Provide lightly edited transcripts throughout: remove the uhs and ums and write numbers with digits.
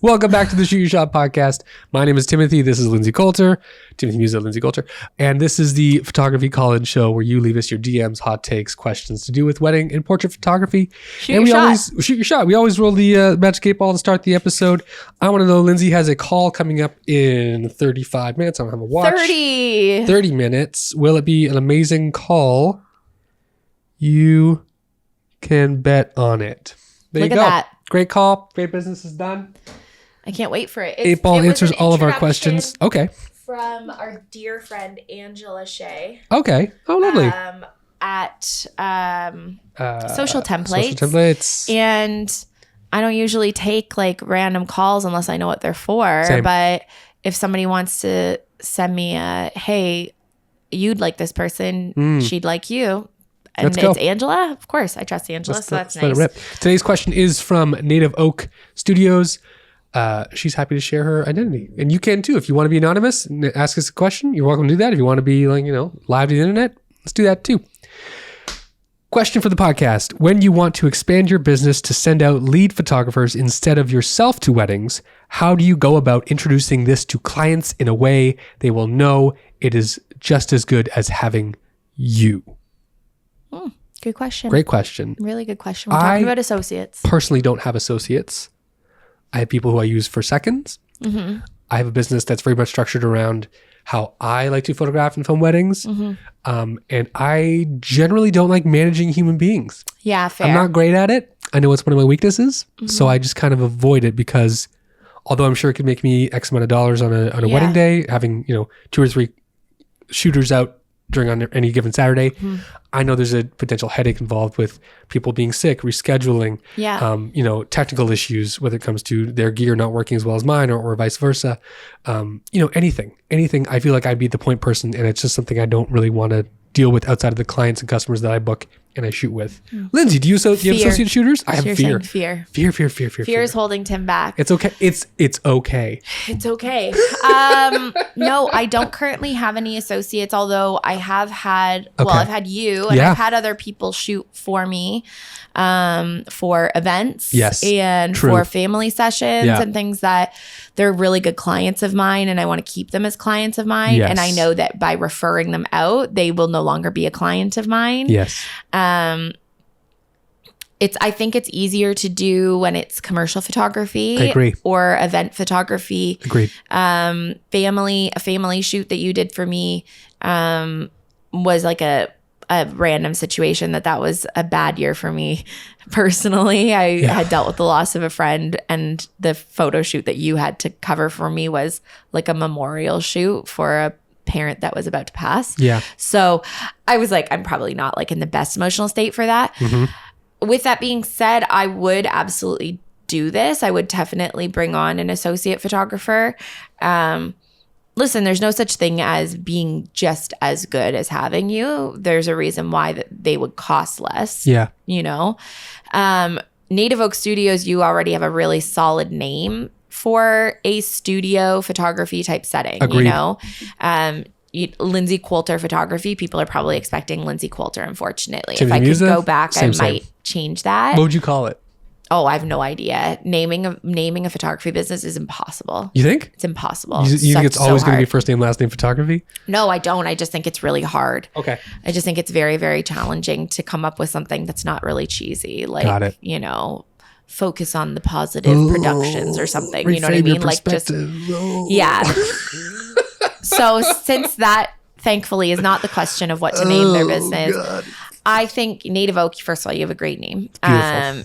Welcome back to the Shoot Your Shot podcast. My name is Timothy. This is Lindsay Coulter. Timothy Musa, Lindsay Coulter. And this is the Photography Call-In show where you leave us your DMs, hot takes, questions to do with wedding and portrait photography. Shoot your shot. We always roll the Magic 8 Ball to start the episode. I want to know, Lindsay has a call coming up in 35 minutes. I don't have a watch. 30 minutes. Will it be an amazing call? You can bet on it. There Look you go. at that. Great call. Great business is done. I can't wait for it. 8 Ball answers all of our questions. Okay. From our dear friend Angela Shea. Okay. Oh, lovely. At Social Templates. Social Templates. And I don't usually take like random calls unless I know what they're for. Same. But if somebody wants to send me a, hey, you'd like this person, she'd like you. And Let's go. It's Angela. Of course, I trust Angela, so that's Let it nice. rip. Today's question is from Native Oak Studios. She's happy to share her identity. And you can too. If you want to be anonymous and ask us a question, you're welcome to do that. If you want to be live to the internet, let's do that too. Question for the podcast. When you want to expand your business to send out lead photographers instead of yourself to weddings, how do you go about introducing this to clients in a way they will know it is just as good as having you? Good question. Great question. Really good question. We're talking about associates. Personally don't have associates. I have people who I use for seconds. Mm-hmm. I have a business that's very much structured around how I like to photograph and film weddings. Mm-hmm. And I generally don't like managing human beings. Yeah, fair. I'm not great at it. I know it's one of my weaknesses. So I just kind of avoid it because although I'm sure it could make me X amount of dollars on a wedding day, having, 2 or 3 shooters out during on any given Saturday, I know there's a potential headache involved with people being sick, rescheduling, technical issues, whether it comes to their gear not working as well as mine or vice versa. Anything. I feel like I'd be the point person, and it's just something I don't really want to deal with outside of the clients and customers that I book and I shoot with. Lindsay, do you have associate shooters? I have fear. Fear. Fear is holding Tim back. It's okay. It's okay. It's okay. No, I don't currently have any associates, although I have had, I've had you and I've had other people shoot for me for events and for family sessions and things that they're really good clients of mine and I want to keep them as clients of mine. Yes. And I know that by referring them out, they will no longer be a client of mine. Yes. I think it's easier to do when it's commercial photography. I agree. Or event photography. Agreed. A family shoot that you did for me was like a random situation that was a bad year for me personally. I had dealt with the loss of a friend, and the photo shoot that you had to cover for me was like a memorial shoot for a parent that was about to pass. Yeah. So I was like, I'm probably not like in the best emotional state for that. Mm-hmm. With that being said, I would absolutely do this. I would definitely bring on an associate photographer. Listen, there's no such thing as being just as good as having you. There's a reason why that they would cost less. Yeah. Native Oak Studios, you already have a really solid name for a studio photography type setting. Agreed. Lindsay Coulter photography, people are probably expecting Lindsay Coulter, unfortunately. Timothy if I Musa? could go back, Same. I might change that. What would you call it? Oh, I have no idea. Naming a photography business is impossible. You think? It's impossible. You think it's always going to be first name, last name photography? No, I don't. I just think it's really hard. Okay. I just think it's very, very challenging to come up with something that's not really cheesy. Like, Got it. Focus on the positive productions or something. You know what I mean? Like just, yeah. So since that thankfully is not the question of what to name their business, God. I think Native Oak, first of all, you have a great name. Beautiful.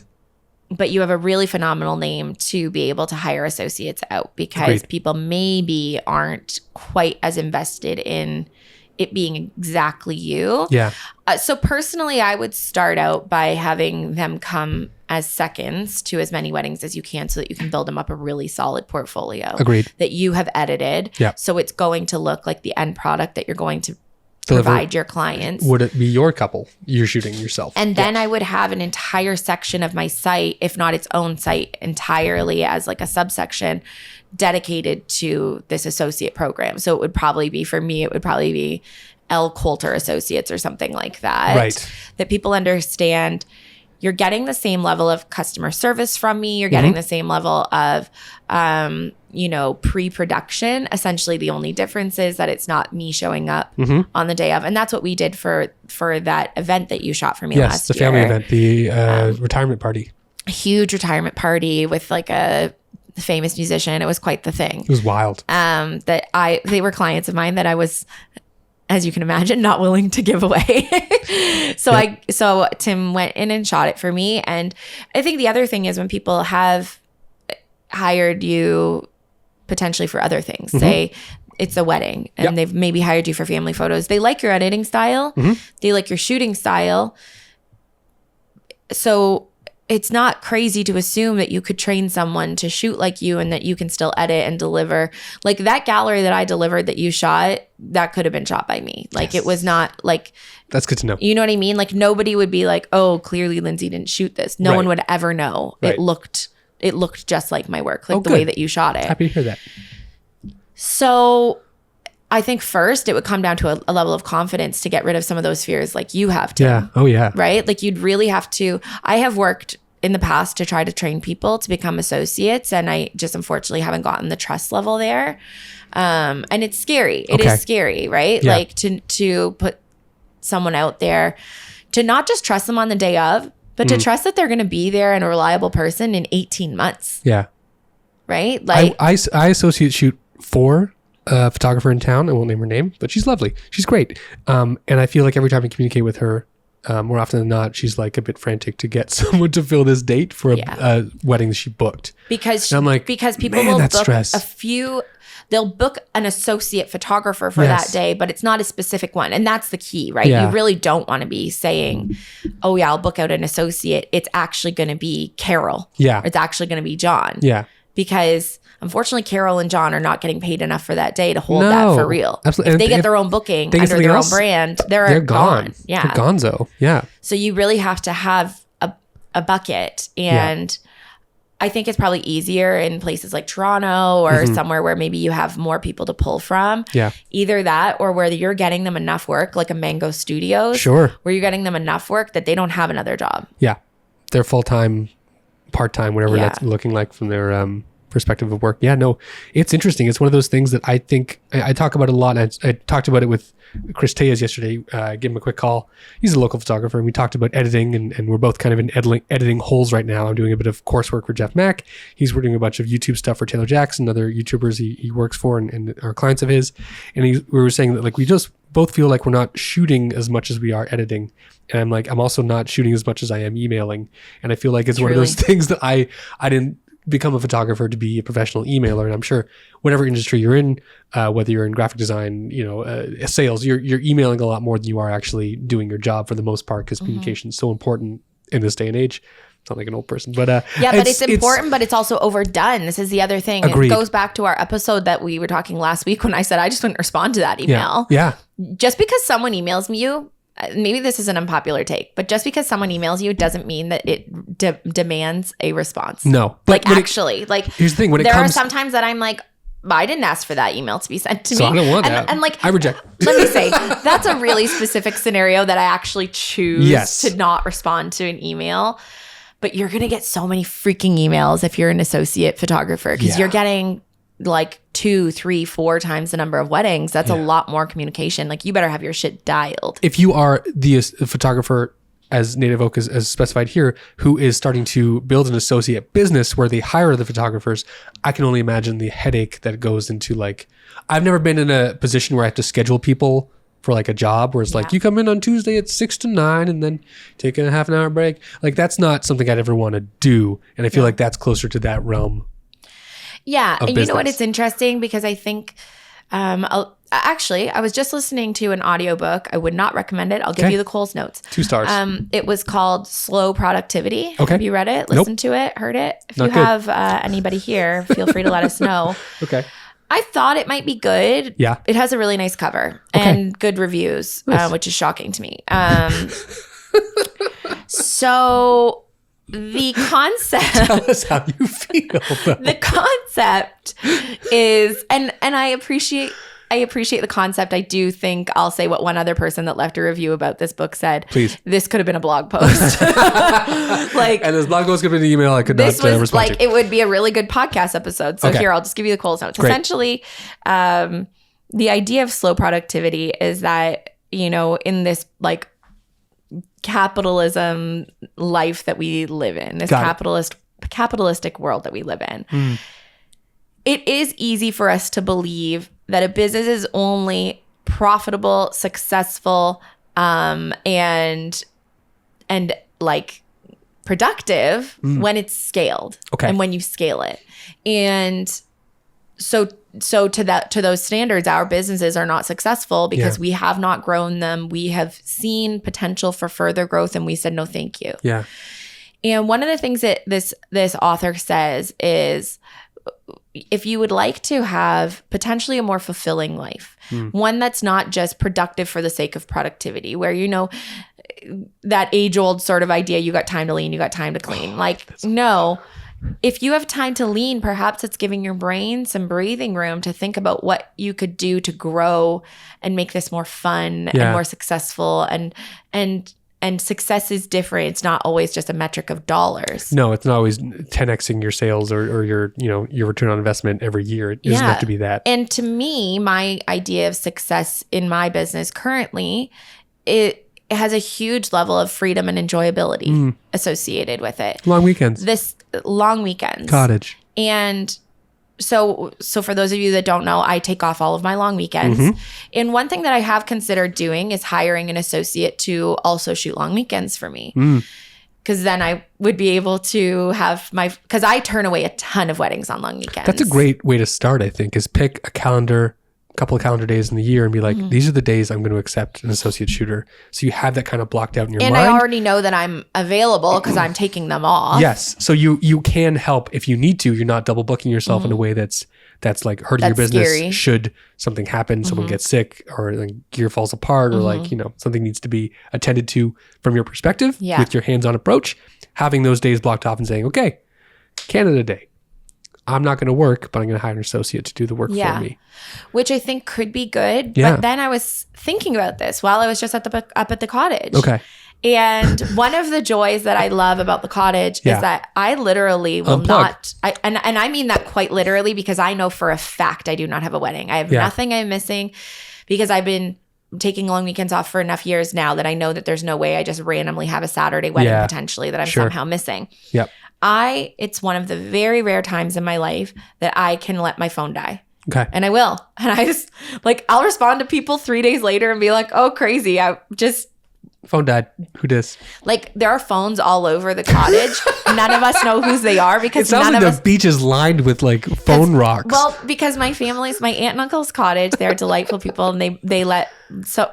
But you have a really phenomenal name to be able to hire associates out because people maybe aren't quite as invested in it being exactly you. Yeah. So personally, I would start out by having them come as seconds to as many weddings as you can so that you can build them up a really solid portfolio. Agreed. That you have edited. Yeah. So it's going to look like the end product that you're going to provide your clients. Would it be your couple you're shooting yourself? And then I would have an entire section of my site, if not its own site entirely as like a subsection dedicated to this associate program. So it would probably be, for me, it would probably be L. Coulter Associates or something like that. Right. That people understand you're getting the same level of customer service from me. You're getting the same level of, pre-production. Essentially, the only difference is that it's not me showing up on the day of. And that's what we did for that event that you shot for me last year. Yes, the family event, the retirement party. A huge retirement party with like a famous musician. It was quite the thing. It was wild. They were clients of mine that I was, as you can imagine, not willing to give away. So Tim went in and shot it for me. And I think the other thing is when people have hired you potentially for other things, say it's a wedding and they've maybe hired you for family photos. They like your editing style. They like your shooting style. So it's not crazy to assume that you could train someone to shoot like you and that you can still edit and deliver. Like that gallery that I delivered that you shot, that could have been shot by me. Like it was not like... That's good to know. You know what I mean? Like nobody would be like, oh, clearly Lindsay didn't shoot this. No one would ever know. Right. It looked just like my work, like the way that you shot it. Happy to hear that. So I think first it would come down to a level of confidence to get rid of some of those fears like you have to. Yeah. Oh, yeah. Right? Like you'd really have to. I have worked in the past to try to train people to become associates, and I just unfortunately haven't gotten the trust level there. And it's scary. It is scary, right? Yeah. Like to put someone out there, to not just trust them on the day of, but to trust that they're going to be there and a reliable person in 18 months. Yeah. Right? Like I associate shoot for a photographer in town. I won't name her name, but she's lovely. She's great. And I feel like every time I communicate with her, more often than not, she's like a bit frantic to get someone to fill this date for a wedding that she booked. Because I'm like, because people will book they'll book an associate photographer for that day, but it's not a specific one. And that's the key, right? Yeah. You really don't want to be saying, oh yeah, I'll book out an associate. It's actually going to be Carol. Yeah. Or it's actually going to be John. Yeah. Because unfortunately, Carol and John are not getting paid enough for that day to hold that for real. Absolutely. If they get their own booking under their own brand, they're gone. Yeah. They're gonzo. Yeah. So you really have to have a bucket. And I think it's probably easier in places like Toronto or somewhere where maybe you have more people to pull from. Yeah. Either that or where you're getting them enough work, like a Mango Studios. Sure. Where you're getting them enough work that they don't have another job. Yeah. They're full-time, part-time, whatever that's looking like from their perspective of work. Yeah, no, it's interesting. It's one of those things that I think I talk about a lot. And I talked about it with Chris Tejas yesterday. Give him a quick call. He's a local photographer, and we talked about editing, and we're both kind of in editing holes right now. I'm doing a bit of coursework for Jeff Mack. He's doing a bunch of YouTube stuff for Taylor Jackson, other YouTubers he works for, and are clients of his. And we were saying that like we just both feel like we're not shooting as much as we are editing. And I'm like, I'm also not shooting as much as I am emailing. And I feel like it's one of those things that I didn't become a photographer to be a professional emailer. And I'm sure whatever industry you're in, whether you're in graphic design, sales, you're emailing a lot more than you are actually doing your job for the most part, because communication is so important in this day and age. Sound like an old person, but but it's important, but it's also overdone. This is the other thing. Agreed. It goes back to our episode that we were talking last week when I said I just wouldn't respond to that email. Yeah. Just because someone emails you, maybe this is an unpopular take, but just because someone emails you doesn't mean that it demands a response. No, but like actually, here's the thing: there are sometimes that I'm like, I didn't ask for that email to be sent to me. So I don't want that. And like, I reject. Let me say, that's a really specific scenario that I actually choose to not respond to an email. But you're gonna get so many freaking emails if you're an associate photographer, because you're getting like 2, 3, 4 times the number of weddings. That's a lot more communication. Like you better have your shit dialed. If you are the photographer, as Native Oak as specified here, who is starting to build an associate business where they hire the photographers, I can only imagine the headache that goes into like, I've never been in a position where I have to schedule people for like a job where it's like, you come in on Tuesday at 6 to 9 and then take a half an hour break. Like that's not something I'd ever want to do. And I feel like that's closer to that realm. Yeah. And you know what? It's interesting because I think, actually, I was just listening to an audiobook. I would not recommend it. I'll give you the Coles notes. 2 stars. It was called Slow Productivity. Okay. Have you read it? Listened to it? Heard it? If you have anybody here, feel free to let us know. Okay. I thought it might be good. Yeah. It has a really nice cover and good reviews, which is shocking to me. So the concept. Tell us how you feel. The concept is, and I appreciate I appreciate the concept. I do think I'll say what one other person that left a review about this book said. Please. This could have been a blog post. And this blog post could have been an email I could not this was respond like, to. it would be a really good podcast episode. So here, I'll just give you the Coles notes. Great. Essentially, the idea of slow productivity is that, you know, in this like capitalism life that we live in, this capitalistic world that we live in, it is easy for us to believe that a business is only profitable, successful, and like productive when it's scaled and when you scale it. And so to those standards, our businesses are not successful because we have not grown them. We have seen potential for further growth and we said, no, thank you. Yeah. And one of the things that this author says is, if you would like to have potentially a more fulfilling life, one that's not just productive for the sake of productivity, where, you know, that age-old sort of idea, you got time to lean, you got time to clean. No, if you have time to lean, perhaps it's giving your brain some breathing room to think about what you could do to grow and make this more fun and more successful. And success is different. It's not always just a metric of dollars. No, it's not always 10xing your sales or your, you know, your return on investment every year. It doesn't have to be that. And to me, my idea of success in my business currently, it has a huge level of freedom and enjoyability associated with it. Long weekends. Long weekends. Cottage. And so for those of you that don't know, I take off all of my long weekends. And one thing that I have considered doing is hiring an associate to also shoot long weekends for me. Because then I would be able to have because I turn away a ton of weddings on long weekends. That's a great way to start, I think, is pick a couple of calendar days in the year and be like, these are the days I'm going to accept an associate shooter. So you have that kind of blocked out in your mind. And I already know that I'm available because I'm taking them off. Yes. So you can help if you need to. You're not double booking yourself in a way that's like hurting your business. Scary. Should something happen, someone gets sick or like gear falls apart or like, you know, something needs to be attended to from your perspective with your hands-on approach, having those days blocked off and saying, okay, Canada Day. I'm not going to work, but I'm going to hire an associate to do the work for me. Which I think could be good. Yeah. But then I was thinking about this while I was just up at the cottage. Okay. And one of the joys that I love about the cottage is that I literally will not, and I mean that quite literally, because I know for a fact I do not have a wedding. I have nothing I'm missing, because I've been taking long weekends off for enough years now that I know that there's no way I just randomly have a Saturday wedding potentially that I'm somehow missing. Yep. It's one of the very rare times in my life that I can let my phone die. Okay. And I will. And I just, like, I'll respond to people 3 days later and be like, oh, crazy. I just... Phone died. Who dis? Like, there are phones all over the cottage. None of us know whose they are because it sounds none like of the us... beach is lined with like phone rocks. Well, because my aunt and uncle's cottage, they're delightful people, and they let...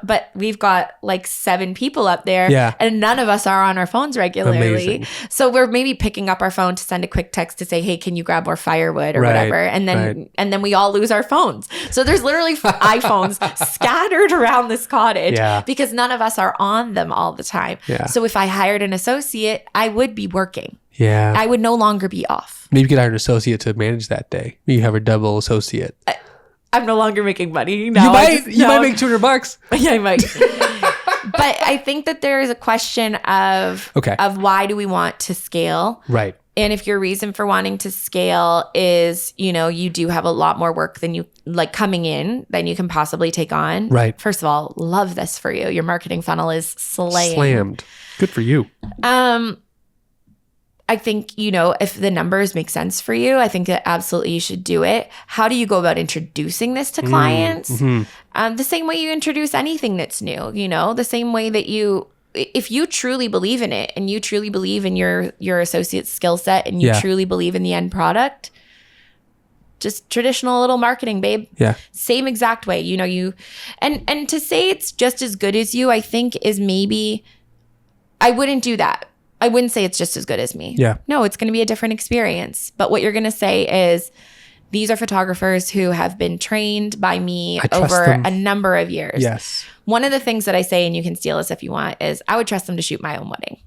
But we've got like 7 people up there, and none of us are on our phones regularly. Amazing. So we're maybe picking up our phone to send a quick text to say, "Hey, can you grab more firewood or whatever?" And then we all lose our phones. So there's literally iPhones scattered around this cottage because none of us are on them all the time. Yeah. So if I hired an associate, I would be working. Yeah. I would no longer be off. Maybe you could hire an associate to manage that day. You have a double associate. I'm no longer making money. No, you might make $200. Yeah, I might. But I think that there is a question of why do we want to scale? Right. And if your reason for wanting to scale is, you know, you do have a lot more work than you like coming in than you can possibly take on. Right. First of all, love this for you. Your marketing funnel is slammed. Good for you. I think, you know, if the numbers make sense for you, I think that absolutely you should do it. How do you go about introducing this to clients? The same way you introduce anything that's new, you know, the same way that if you truly believe in it and you truly believe in your associate's skill set and you truly believe in the end product, just traditional little marketing, babe. Yeah. Same exact way, you know, and to say it's just as good as you, I think is maybe, I wouldn't do that. I wouldn't say it's just as good as me. Yeah. No, it's going to be a different experience. But what you're going to say is, these are photographers who have been trained by me over a number of years. Yes. One of the things that I say, and you can steal this if you want, is I would trust them to shoot my own wedding.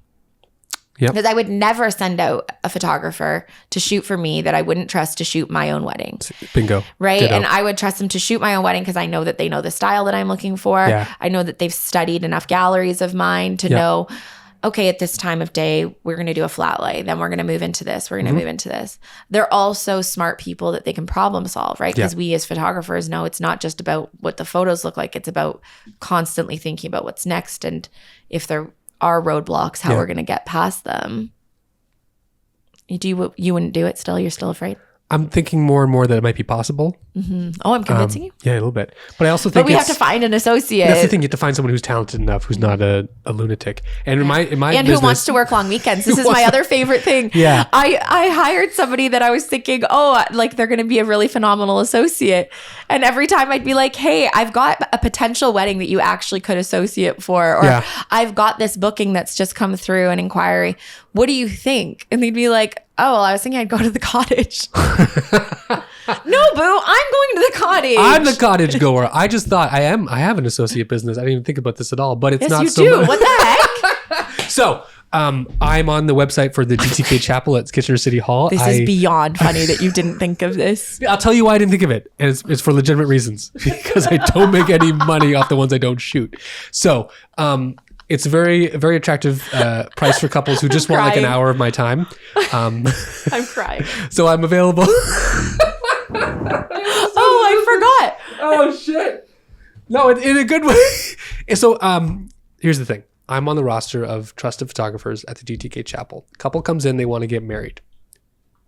Yep. Because I would never send out a photographer to shoot for me that I wouldn't trust to shoot my own wedding. Bingo. Right. Ditto. And I would trust them to shoot my own wedding because I know that they know the style that I'm looking for. Yeah. I know that they've studied enough galleries of mine to know, okay, at this time of day, we're going to do a flat lay. Then we're going to move into this. We're going to move into this. They're also smart people that they can problem solve, right? Because we as photographers know it's not just about what the photos look like. It's about constantly thinking about what's next. And if there are roadblocks, how we're going to get past them. You wouldn't do it still? You're still afraid? I'm thinking more and more that it might be possible. Oh, I'm convincing you? Yeah, a little bit. But I also think But we have to find an associate. That's the thing. You have to find someone who's talented enough, who's not a lunatic. And in my and business, who wants to work long weekends. This is my other favorite thing. Yeah. I hired somebody that I was thinking, oh, like they're going to be a really phenomenal associate. And every time I'd be like, hey, I've got a potential wedding that you actually could associate for. Or I've got this booking that's just come through, an inquiry. What do you think? And they'd be like, oh, well, I was thinking I'd go to the cottage. No, boo, I'm going to the cottage. I'm the cottage goer. I just thought I have an associate business. I didn't even think about this at all, but it's Yes, not you so do. much. What the heck? So, I'm on the website for the GTK Chapel at Kitchener City Hall. This is beyond funny that you didn't think of this. I'll tell you why I didn't think of it. And it's for legitimate reasons because I don't make any money off the ones I don't shoot. So, it's a very, very attractive price for couples who just want like an crying. hour of my time. I'm crying. So I'm available. Oh, I forgot. Oh shit! No, in a good way. So, here's the thing. I'm on the roster of trusted photographers at the GTK Chapel. A couple comes in, they want to get married.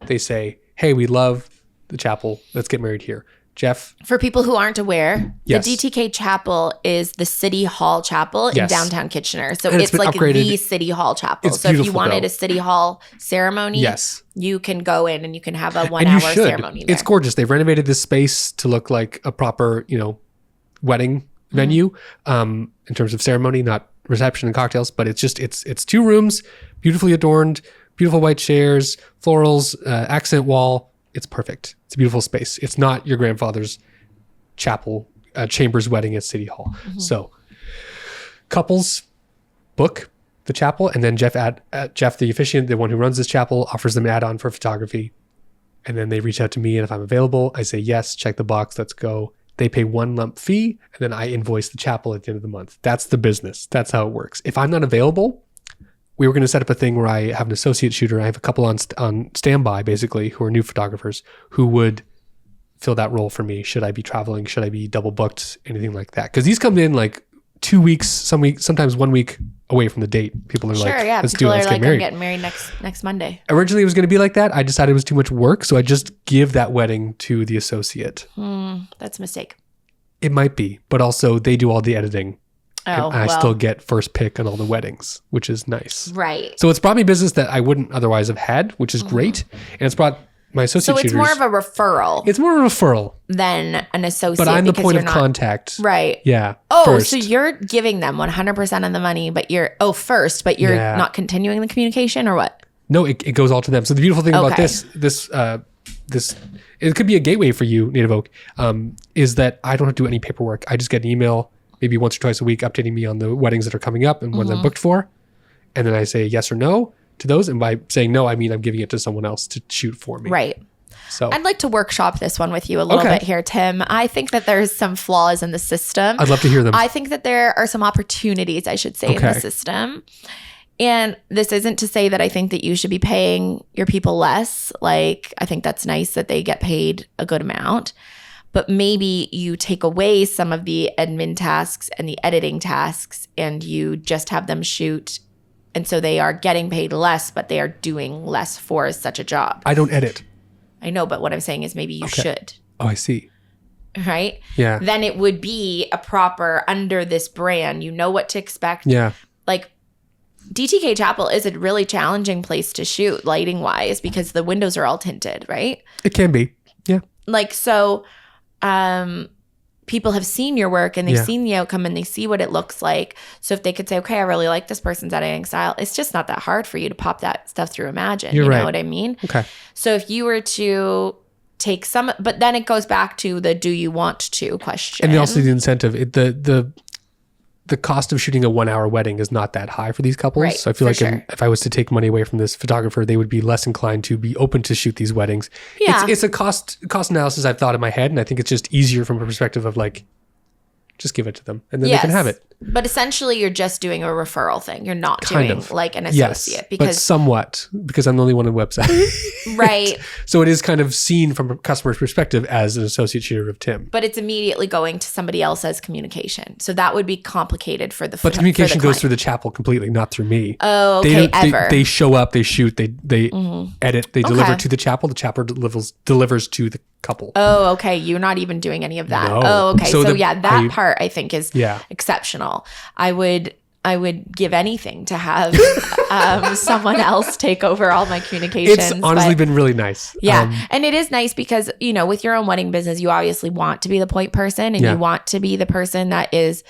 They say, "Hey, we love the chapel. Let's get married here." Jeff, For people who aren't aware, Yes. the DTK Chapel is the City Hall Chapel in Yes. downtown Kitchener. So And it's it's been like upgraded. the City Hall Chapel. It's So if you beautiful, wanted though. a City Hall ceremony, yes, you can go in and you can have a and 1 you hour should. ceremony there. It's gorgeous. They've renovated this space to look like a proper, wedding venue in terms of ceremony, not reception and cocktails. But it's just it's 2 rooms, beautifully adorned, beautiful white chairs, florals, accent wall. It's perfect. It's a beautiful space. It's not your grandfather's chapel chambers wedding at City Hall. So couples book the chapel, and then Jeff the officiant, the one who runs this chapel, offers them an add-on for photography, and then they reach out to me, and if I'm available, I say yes, check the box, let's go. They pay 1 lump fee, and then I invoice the chapel at the end of the month. That's the business. That's how it works. If I'm not available, we were going to set up a thing where I have an associate shooter. I have a couple on standby, basically, who are new photographers who would fill that role for me. Should I be traveling? Should I be double booked? Anything like that? Because these come in like 2 weeks, sometimes 1 week away from the date. People are Sure, like, yeah. let's People do it. are Let's like, get married. I'm getting married next Monday. Originally, it was going to be like that. I decided it was too much work. So I just give that wedding to the associate. That's a mistake. It might be, but also they do all the editing. Oh, and I well. still get first pick on all the weddings, which is nice. Right. So it's brought me business that I wouldn't otherwise have had, which is great. And it's brought my associate So it's shooters. more of a referral It's more of a referral, than an associate. but I'm the because point you're of not- contact. Right. Yeah. Oh, first. so you're giving them 100% of the money, but you're but you're Yeah. not continuing the communication, or what? No, it goes all to them. So the beautiful thing about Okay. this, it could be a gateway for you, Native Oak, is that I don't have to do any paperwork. I just get an email maybe once or twice a week updating me on the weddings that are coming up and ones I'm booked for. And then I say yes or no to those. And by saying no, I mean I'm giving it to someone else to shoot for me. Right. So I'd like to workshop this one with you a little Okay. bit here, Tim. I think that there's some flaws in the system. I'd love to hear them. I think that there are some opportunities, I should say, in the Okay. system. And this isn't to say that I think that you should be paying your people less. Like, I think that's nice that they get paid a good amount. But maybe you take away some of the admin tasks and the editing tasks and you just have them shoot. And so they are getting paid less, but they are doing less for such a job. I don't edit. I know, but what I'm saying is maybe you should, Oh, I see. right? Yeah. Then it would be a proper under this brand. You know what to expect. Yeah. Like DTK Chapel is a really challenging place to shoot lighting wise because the windows are all tinted, right? It can be. Yeah. Like, so people have seen your work and they've Yeah. seen the outcome and they see what it looks like. So if they could say, okay, I really like this person's editing style, it's just not that hard for you to pop that stuff through Imagine. You're you know right. what I mean? Okay. So if you were to take some, but then it goes back to the do you want to question. And also the incentive, the cost of shooting a 1 hour wedding is not that high for these couples. Right, So I feel for like sure. if I was to take money away from this photographer, they would be less inclined to be open to shoot these weddings. Yeah. It's a cost analysis I've thought in my head. And I think it's just easier from a perspective of like, just give it to them and then they can have it. But essentially, you're just doing a referral thing. You're not Kind doing of. like an Yes, associate but because somewhat, because I'm the only one on the website. right. So it is kind of seen from a customer's perspective as an associate shooter of Tim. But it's immediately going to somebody else's communication. So that would be complicated for the But the communication goes client. through the chapel completely, not through me. Oh, They okay, don't- ever. They show up, they shoot, they edit, they deliver Okay. to the chapel delivers to the couple. Oh, okay. You're not even doing any of that. No. Oh, okay. So So, the- yeah, that I- part I think is Yeah. exceptional. I would give anything to have someone else take over all my communications. It's honestly but- been really nice. yeah. And it is nice because, with your own wedding business, you obviously want to be the point person and Yeah. you want to be the person that is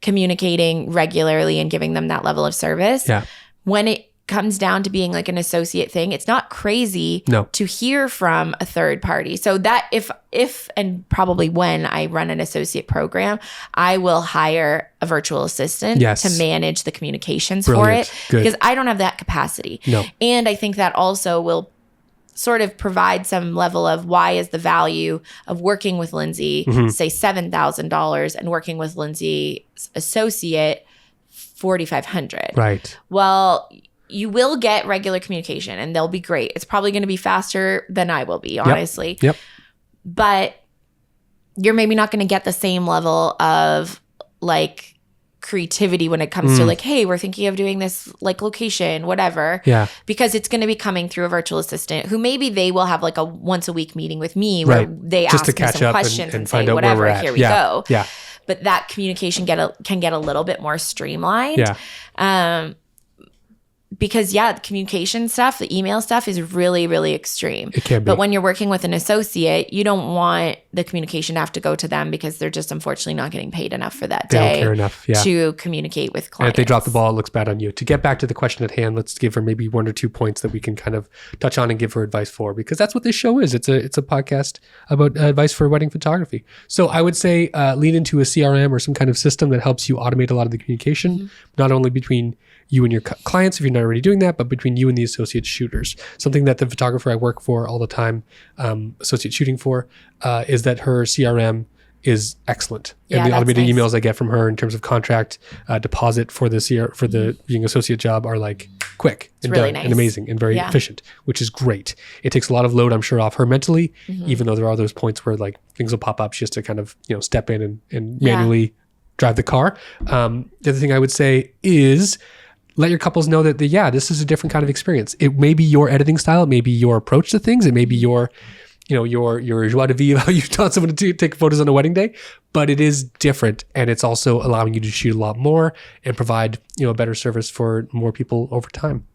communicating regularly and giving them that level of service. Yeah. When it comes down to being like an associate thing, it's not crazy No. to hear from a third party. So that if and probably when I run an associate program, I will hire a virtual assistant Yes. to manage the communications Brilliant. for it Good. because I don't have that capacity. No. And I think that also will sort of provide some level of why is the value of working with Lindsay, Mm-hmm. say $7,000 and working with Lindsay's associate $4,500. Right. Well, you will get regular communication and they'll be great. It's probably going to be faster than I will be, honestly. Yep. But you're maybe not going to get the same level of like creativity when it comes to like, hey, we're thinking of doing this like location, whatever. Yeah. Because it's going to be coming through a virtual assistant who maybe they will have like a once a week meeting with me where Right. they Just ask to me catch some up questions and and find say, out where whatever, we're at. here we Yeah. go. Yeah. But that communication can get a little bit more streamlined. Yeah. Because the communication stuff, the email stuff is really, really extreme. It can be. But when you're working with an associate, you don't want the communication to have to go to them because they're just unfortunately not getting paid enough for that They day don't care enough. Yeah. to communicate with And clients. if they drop the ball, it looks bad on you. To get back to the question at hand, let's give her maybe 1 or 2 points that we can kind of touch on and give her advice for, because that's what this show is. It's a podcast about advice for wedding photography. So I would say lean into a CRM or some kind of system that helps you automate a lot of the communication, not only between you and your clients, if you're not already doing that, but between you and the associate shooters. Something that the photographer I work for all the time, associate shooting for, is that her CRM is excellent. Yeah, And the that's automated nice. emails I get from her in terms of contract deposit for the being associate job are like quick and really done and nice. amazing and very Yeah. efficient, which is great. It takes a lot of load, I'm sure, off her mentally, Mm-hmm. even though there are those points where like things will pop up. She has to kind of step in and Yeah. manually drive the car. The other thing I would say is let your couples know that this is a different kind of experience. It may be your editing style, it may be your approach to things, it may be your joie de vivre, how you taught someone to take photos on a wedding day, but it is different, and it's also allowing you to shoot a lot more and provide a better service for more people over time.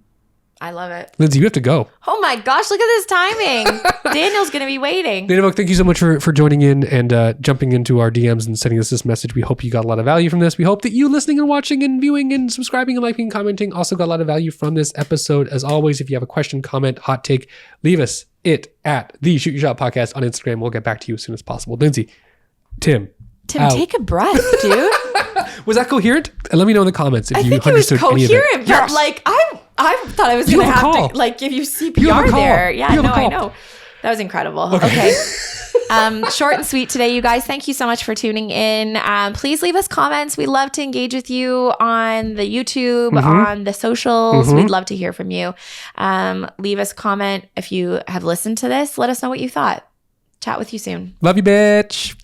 I love it. Lindsay, you have to go. Oh my gosh, look at this timing. Daniel's going to be waiting. Dana Vogt, thank you so much for joining in and jumping into our DMs and sending us this message. We hope you got a lot of value from this. We hope that you listening and watching and viewing and subscribing and liking and commenting also got a lot of value from this episode. As always, if you have a question, comment, hot take, leave us it at the Shoot Your Shot Podcast on Instagram. We'll get back to you as soon as possible. Lindsay, Tim, out. Take a breath, dude. Was that coherent? And let me know in the comments if I you think it was understood any of it. coherent, but like I thought I was You going to have a have call. to like give you You have a CPR call. there. Yeah, You have a no, I call. know. That was incredible. Okay. Short and sweet today, you guys. Thank you so much for tuning in. Please leave us comments. We love to engage with you on the YouTube, Mm-hmm. on the socials. We'd love to hear from you. Leave us a comment if you have listened to this. Let us know what you thought. Chat with you soon. Love you, bitch.